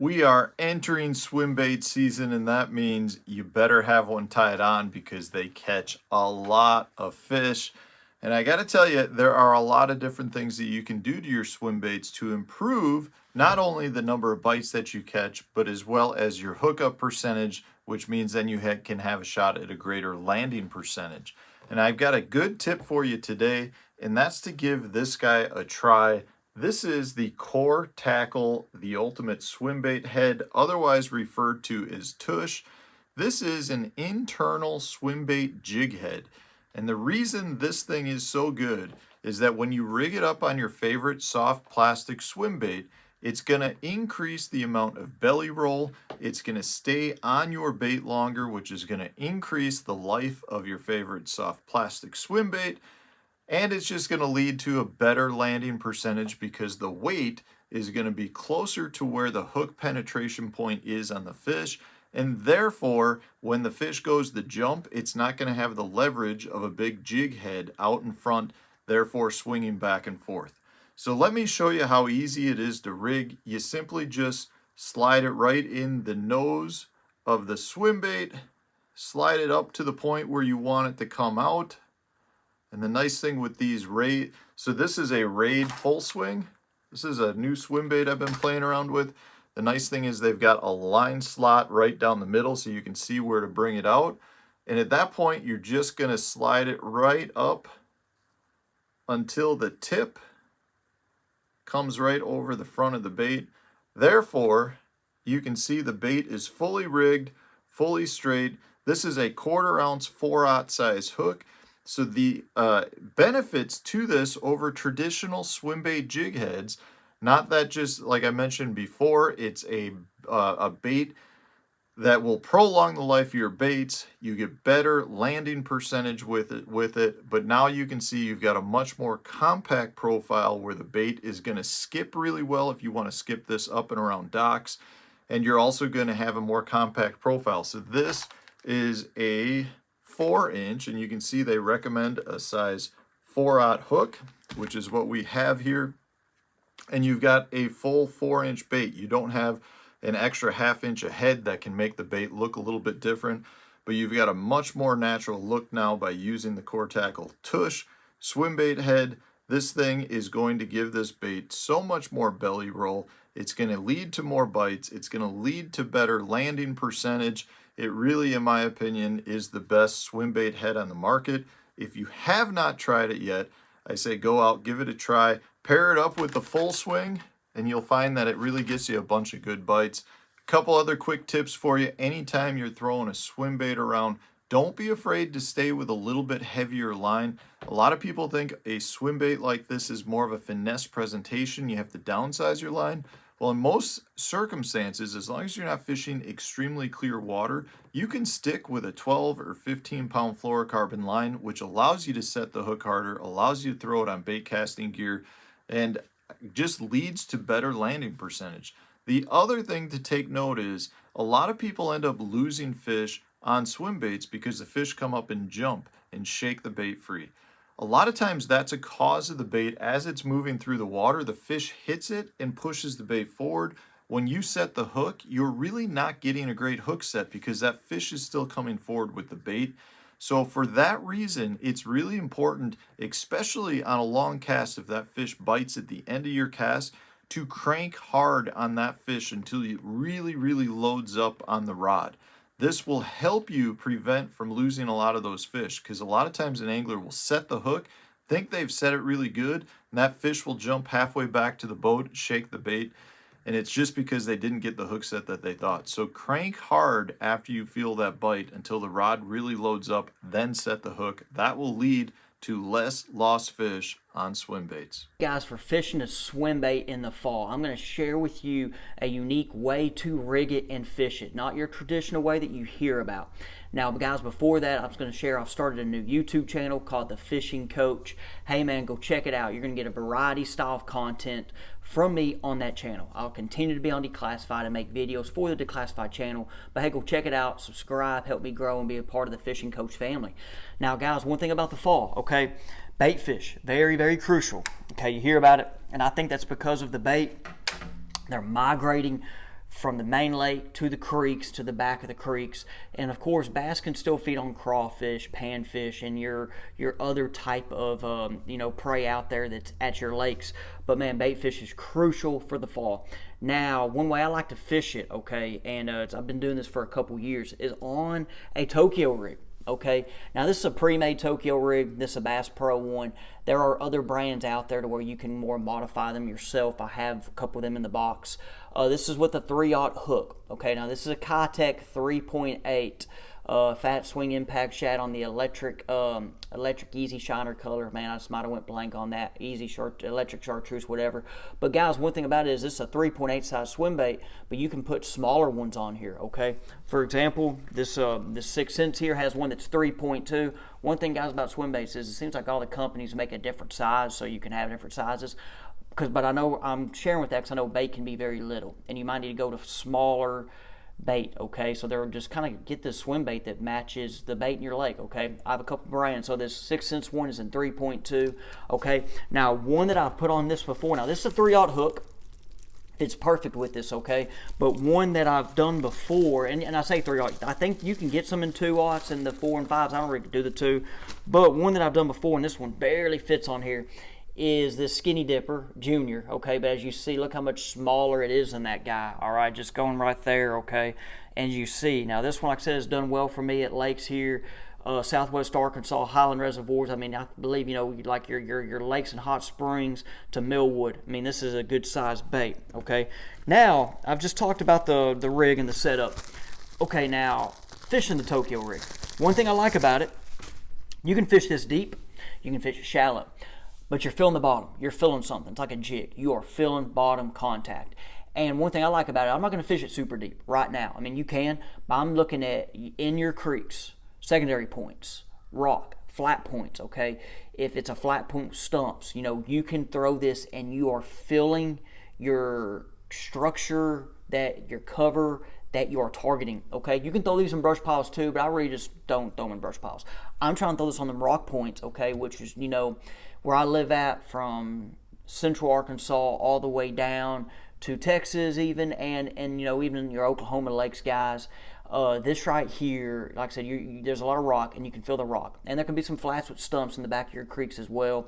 We are entering swim bait season, and that means you better have one tied on because they catch a lot of fish. And I got to tell you, there are a lot of different things that you can do to your swim baits to improve not only the number of bites that you catch, but as well as your hookup percentage, which means then you can have a shot at a greater landing percentage. And I've got a good tip for you today, and that's to give this guy a try. This is the Core Tackle, the ultimate swim bait head, otherwise referred to as tush. This is an internal swim bait jig head. And the reason this thing is so good is that when you rig it up on your favorite soft plastic swim bait, it's going to increase the amount of belly roll. It's going to stay on your bait longer, which is going to increase the life of your favorite soft plastic swim bait. And it's just going to lead to a better landing percentage because the weight is going to be closer to where the hook penetration point is on the fish. And therefore, when the fish goes to jump, it's not going to have the leverage of a big jig head out in front, therefore swinging back and forth. So let me show you how easy it is to rig. You simply just slide it right in the nose of the swim bait, slide it up to the point where you want it to come out. And the nice thing with these Raid, so this is a Raid full swing. This is a new swim bait I've been playing around with. The nice thing is they've got a line slot right down the middle so you can see where to bring it out. And at that point, you're just going to slide it right up until the tip comes right over the front of the bait. Therefore, you can see the bait is fully rigged, fully straight. This is a 1/4 ounce 4/0 size hook. So the benefits to this over traditional swim bait jig heads, not that just like I mentioned before, it's a bait that will prolong the life of your baits. You get better landing percentage with it, but now you can see you've got a much more compact profile where the bait is going to skip really well if you want to skip this up and around docks, and you're also going to have a more compact profile. So this is a 4-inch, and you can see they recommend a size 4/0 hook, which is what we have here. And you've got a full 4-inch bait. You don't have an extra 1/2 inch ahead that can make the bait look a little bit different, but you've got a much more natural look now by using the Core Tackle Tush swim bait head. This thing is going to give this bait so much more belly roll. It's going to lead to more bites. It's going to lead to better landing percentage. It really, in my opinion, is the best swim bait head on the market. If you have not tried it yet, I say go out, give it a try, pair it up with the full swing, and you'll find that it really gets you a bunch of good bites. A couple other quick tips for you. Anytime you're throwing a swim bait around, don't be afraid to stay with a little bit heavier line. A lot of people think a swim bait like this is more of a finesse presentation. You have to downsize your line. Well, in most circumstances, as long as you're not fishing extremely clear water, you can stick with a 12 or 15 pound fluorocarbon line, which allows you to set the hook harder, allows you to throw it on bait casting gear, and just leads to better landing percentage. The other thing to take note is a lot of people end up losing fish on swim baits because the fish come up and jump and shake the bait free. A lot of times that's a cause of the bait. As it's moving through the water, the fish hits it and pushes the bait forward. When you set the hook, you're really not getting a great hook set because that fish is still coming forward with the bait. So for that reason, it's really important, especially on a long cast, if that fish bites at the end of your cast, to crank hard on that fish until it really, really loads up on the rod. This will help you prevent from losing a lot of those fish, because a lot of times an angler will set the hook, think they've set it really good, and that fish will jump halfway back to the boat, shake the bait, and it's just because they didn't get the hook set that they thought. So crank hard after you feel that bite until the rod really loads up, then set the hook. That will lead to less lost fish on swim baits. Guys, for fishing a swim bait in the fall, I'm going to share with you a unique way to rig it and fish it, not your traditional way that you hear about. Now, guys, before that, I was going to share I've started a new YouTube channel called The Fishing Coach. Hey, man, go check it out. You're going to get a variety style of content from me on that channel. I'll continue to be on Declassified and make videos for the Declassified channel. But hey, go check it out, subscribe, help me grow and be a part of the Fishing Coach family. Now, guys, one thing about the fall, okay? Bait fish, very, very crucial. Okay, you hear about it, and I think that's because of the bait. They're migrating from the main lake to the creeks to the back of the creeks. And of course, bass can still feed on crawfish, panfish, and your other type of prey out there that's at your lakes. But man, bait fish is crucial for the fall. Now, one way I like to fish it, okay, and I've been doing this for a couple years, is on a Tokyo rig. Okay, now this is a pre-made Tokyo rig. This is a Bass Pro one. There are other brands out there to where you can more modify them yourself. I have a couple of them in the box. This is with a 3/0 hook. Okay, now this is a Kitech 3.8 fat swing impact shad on the electric easy shiner color. Man, I just might have went blank on that. Electric chartreuse, whatever. But guys, one thing about it is this is a 3.8 size swim bait, but you can put smaller ones on here. Okay, for example, this 6 cents here has one that's 3.2. One thing, guys, about swim baits is it seems like all the companies make a different size, so you can have different sizes. But I know I'm sharing with that because I know bait can be very little, and you might need to go to smaller bait. Okay, so they're just kind of get this swim bait that matches the bait in your lake. Okay, I have a couple brands. So this 6 cents one is in 3.2. Okay, now one that I've put on this before. Now this is a 3/0 hook. It's perfect with this, okay? But one that I've done before, and I say 3/0, I think you can get some in 2/0s and the 4 and 5s. I don't really do the 2, but one that I've done before, and this one barely fits on here, is this Skinny Dipper Junior, okay? But as you see, look how much smaller it is than that guy, all right? Just going right there, okay? And you see, now this one, like I said, has done well for me at lakes here, Southwest Arkansas, Highland Reservoirs. I mean, I believe, like your lakes and hot springs to Millwood. I mean, this is a good size bait, okay? Now, I've just talked about the rig and the setup. Okay, now, fishing the Tokyo rig. One thing I like about it, you can fish this deep, you can fish it shallow, but you're feeling the bottom. You're feeling something. It's like a jig. You are feeling bottom contact. And one thing I like about it, I'm not going to fish it super deep right now. I mean, you can, but I'm looking at in your creeks, secondary points, rock, flat points, okay? If it's a flat point, stumps, you can throw this and you are filling your structure, your cover that you are targeting, okay? You can throw these in brush piles too, but I really just don't throw them in brush piles. I'm trying to throw this on them rock points, okay, which is, where I live at, from central Arkansas all the way down to Texas even, and even your Oklahoma lakes, guys. This right here, like I said, there's a lot of rock, and you can feel the rock. And there can be some flats with stumps in the back of your creeks as well.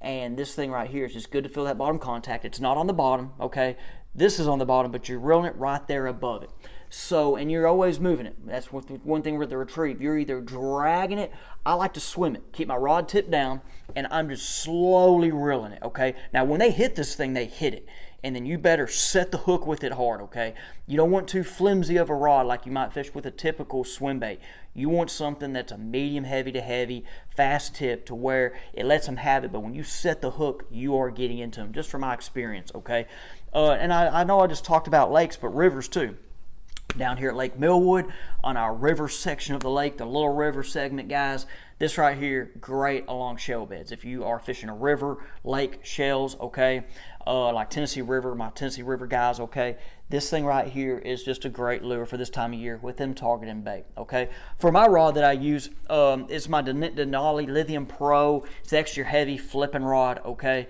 And this thing right here is just good to feel that bottom contact. It's not on the bottom, okay? This is on the bottom, but you're reeling it right there above it. So, and you're always moving it. That's one thing with the retrieve. You're either dragging it. I like to swim it. Keep my rod tip down, and I'm just slowly reeling it, okay? Now, when they hit this thing, they hit it. And then you better set the hook with it hard, okay? You don't want too flimsy of a rod like you might fish with a typical swim bait. You want something that's a medium heavy to heavy, fast tip to where it lets them have it. But when you set the hook, you are getting into them, just from my experience, okay? And I know I just talked about lakes, but rivers too. Down here at Lake Millwood, on our river section of the lake, the little river segment, guys, this right here, great along shell beds. If you are fishing a river, lake, shells, okay, like Tennessee River, my Tennessee River guys, okay, this thing right here is just a great lure for this time of year with them targeting bait, okay. For my rod that I use, it's my Denali Lithium Pro. It's the extra heavy flipping rod, okay.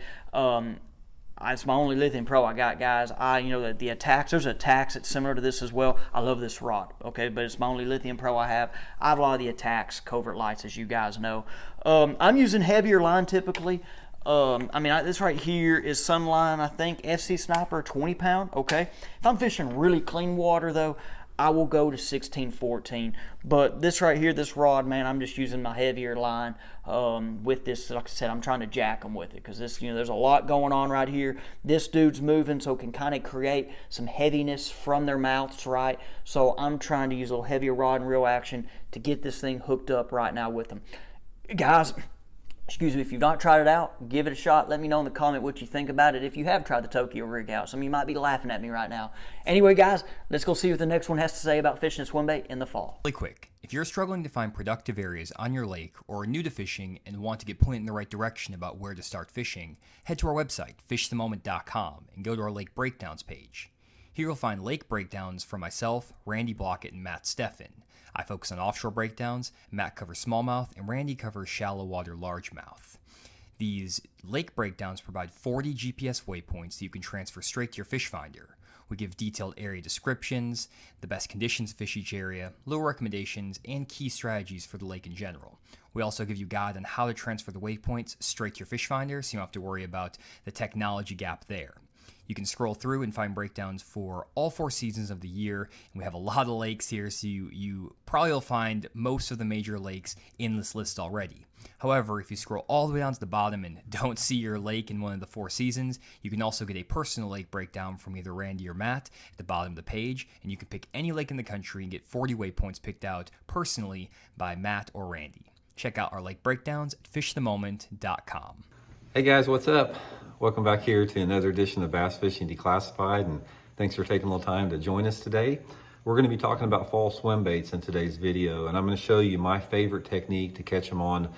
It's my only lithium pro I got, guys. The Attacks, there's Attacks that's similar to this as well. I love this rod, okay, but it's my only lithium pro I have. I have a lot of the Attacks covert lights, as you guys know. I'm using heavier line typically. This right here is Sunline, I think, FC Sniper, 20 pound, okay. If I'm fishing really clean water, though, I will go to 16, 14. But this right here, this rod, man, I'm just using my heavier line with this. Like I said, I'm trying to jack them with it because this, there's a lot going on right here. This dude's moving, so it can kind of create some heaviness from their mouths, right? So I'm trying to use a little heavier rod and reel action to get this thing hooked up right now with them. Guys, excuse me, if you've not tried it out, give it a shot. Let me know in the comment what you think about it if you have tried the Tokyo rig out. Some of you might be laughing at me right now. Anyway, guys, let's go see what the next one has to say about fishing a swim bait in the fall. Really quick, if you're struggling to find productive areas on your lake or are new to fishing and want to get pointed in the right direction about where to start fishing, head to our website, fishthemoment.com, and go to our lake breakdowns page. Here you'll find lake breakdowns from myself, Randy Blockett, and Matt Steffen. I focus on offshore breakdowns, Matt covers smallmouth, and Randy covers shallow water largemouth. These lake breakdowns provide 40 GPS waypoints that you can transfer straight to your fish finder. We give detailed area descriptions, the best conditions to fish each area, lure recommendations, and key strategies for the lake in general. We also give you a guide on how to transfer the waypoints straight to your fish finder, so you don't have to worry about the technology gap there. You can scroll through and find breakdowns for all 4 seasons of the year. And we have a lot of lakes here, so you probably will find most of the major lakes in this list already. However, if you scroll all the way down to the bottom and don't see your lake in one of the 4 seasons, you can also get a personal lake breakdown from either Randy or Matt at the bottom of the page, and you can pick any lake in the country and get 40 waypoints picked out personally by Matt or Randy. Check out our lake breakdowns at fishthemoment.com. Hey guys, what's up? Welcome back here to another edition of Bass Fishing Declassified, and thanks for taking a little time to join us today. We're going to be talking about fall swim baits in today's video, and I'm going to show you my favorite technique to catch them on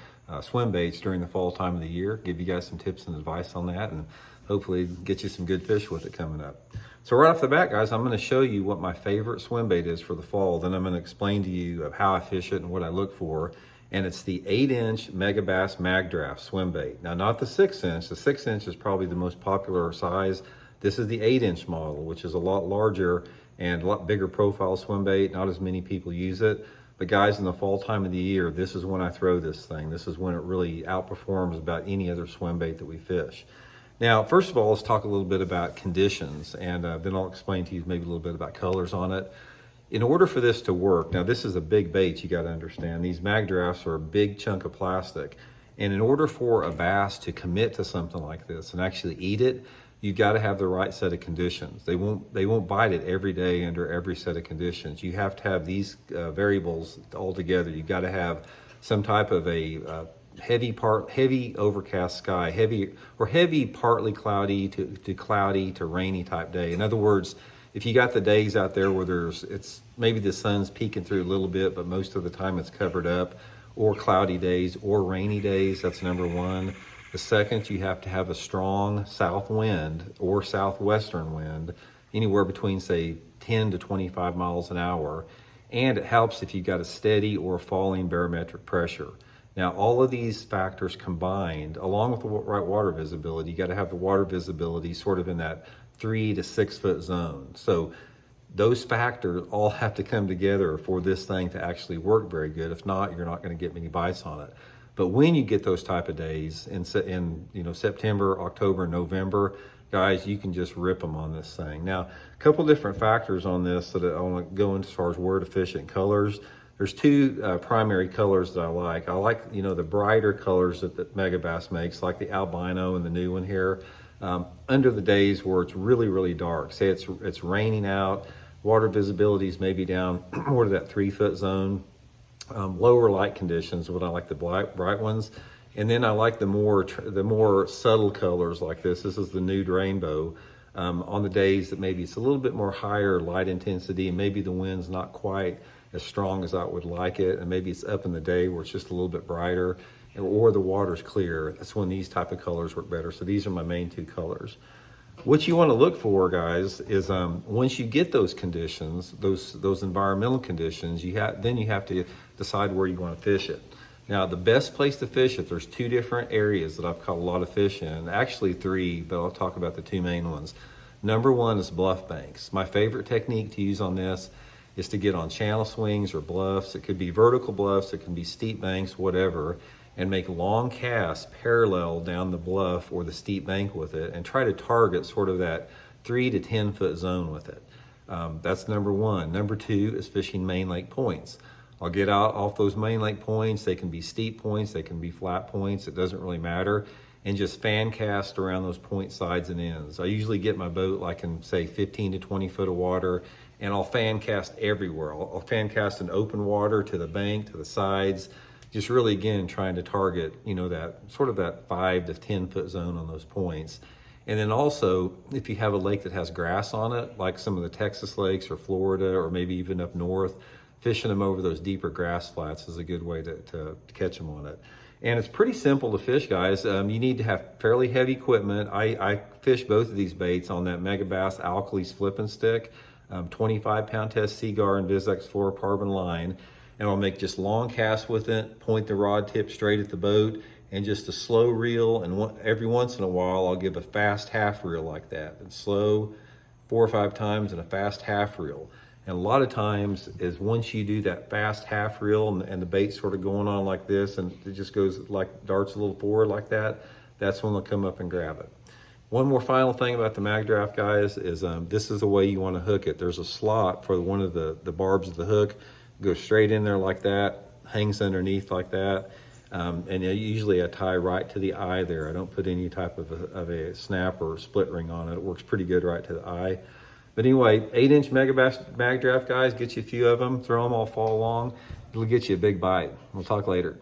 swim baits during the fall time of the year, give you guys some tips and advice on that, and hopefully get you some good fish with it coming up. So right off the bat, guys, I'm going to show you what my favorite swim bait is for the fall. Then I'm going to explain to you of how I fish it and what I look for. And it's the 8-inch Megabass Mag Draft swim bait. Now, not the 6-inch. The 6-inch is probably the most popular size. This is the 8-inch model, which is a lot larger and a lot bigger profile swim bait. Not as many people use it. But guys, in the fall time of the year, this is when I throw this thing. This is when it really outperforms about any other swim bait that we fish. Now, first of all, let's talk a little bit about conditions, and then I'll explain to you maybe a little bit about colors on it. In order for this to work, now this is a big bait, you got to understand. These mag drafts are a big chunk of plastic. And in order for a bass to commit to something like this and actually eat it, you've got to have the right set of conditions. They won't bite it every day under every set of conditions. You have to have these variables all together. You've got to have some type of a heavy overcast sky, heavy partly cloudy to cloudy to rainy type day. In other words, if you got the days out there where it's maybe the sun's peeking through a little bit, but most of the time it's covered up, or cloudy days or rainy days, that's number one. The second, you have to have a strong south wind or southwestern wind, anywhere between say 10 to 25 miles an hour. And it helps if you've got a steady or falling barometric pressure. Now, all of these factors combined, along with the right water visibility, you got to have the water visibility sort of in that 3 to 6 foot zone. So those factors all have to come together for this thing to actually work very good. If not, you're not going to get many bites on it. But when you get those type of days in September, October, November, guys, you can just rip them on this thing. Now, a couple different factors on this that I want to go into as far as where to fish it and colors. There's 2 primary colors that I like. I like, the brighter colors that Megabass makes, like the albino and the new one here. Under the days where it's really, really dark, say it's raining out, water visibility is maybe down more to that 3 foot zone, lower light conditions, what I like the bright ones. And then I like the more subtle colors like this. This is the nude rainbow. On the days that maybe it's a little bit more higher light intensity and maybe the wind's not quite as strong as I would like it, and maybe it's up in the day where it's just a little bit brighter, or the water's clear. That's when these type of colors work better. So these are my main 2 colors. What you want to look for, guys, is once you get those conditions, those environmental conditions, then you have to decide where you want to fish it. Now, the best place to fish it, there's 2 different areas that I've caught a lot of fish in. Actually 3, but I'll talk about the 2 main ones. Number 1 is bluff banks. My favorite technique to use on this is to get on channel swings or bluffs. It could be vertical bluffs, it can be steep banks, whatever, and make long casts parallel down the bluff or the steep bank with it and try to target sort of that 3 to 10 foot zone with it. That's number 1. Number 2 is fishing main lake points. I'll get out off those main lake points. They can be steep points, they can be flat points, it doesn't really matter, and just fan cast around those point sides and ends. I usually get my boat like in say 15 to 20 foot of water, and I'll fan cast everywhere. I'll fan cast in open water to the bank, to the sides, just really, again, trying to target, that sort of that 5 to 10 foot zone on those points. And then also, if you have a lake that has grass on it, like some of the Texas lakes or Florida, or maybe even up north, fishing them over those deeper grass flats is a good way to catch them on it. And it's pretty simple to fish, guys. You need to have fairly heavy equipment. I fish both of these baits on that Megabass Alkalies flipping stick, 25 pound test Seagar and Vizex fluorocarbon line. And I'll make just long casts with it, point the rod tip straight at the boat, and just a slow reel. And every once in a while, I'll give a fast half reel like that. And slow, 4 or 5 times in a fast half reel. And a lot of times is once you do that fast half reel and the bait's sort of going on like this and it just goes like darts a little forward like that, that's when they'll come up and grab it. One more final thing about the mag draft, guys, is this is the way you want to hook it. There's a slot for one of the barbs of the hook. Goes straight in there like that, hangs underneath like that. And usually I tie right to the eye there. I don't put any type of a snap or split ring on it. It works pretty good right to the eye. But anyway, 8-inch Megabass mag draft, guys, get you a few of them, throw them all fall along. It'll get you a big bite. We'll talk later.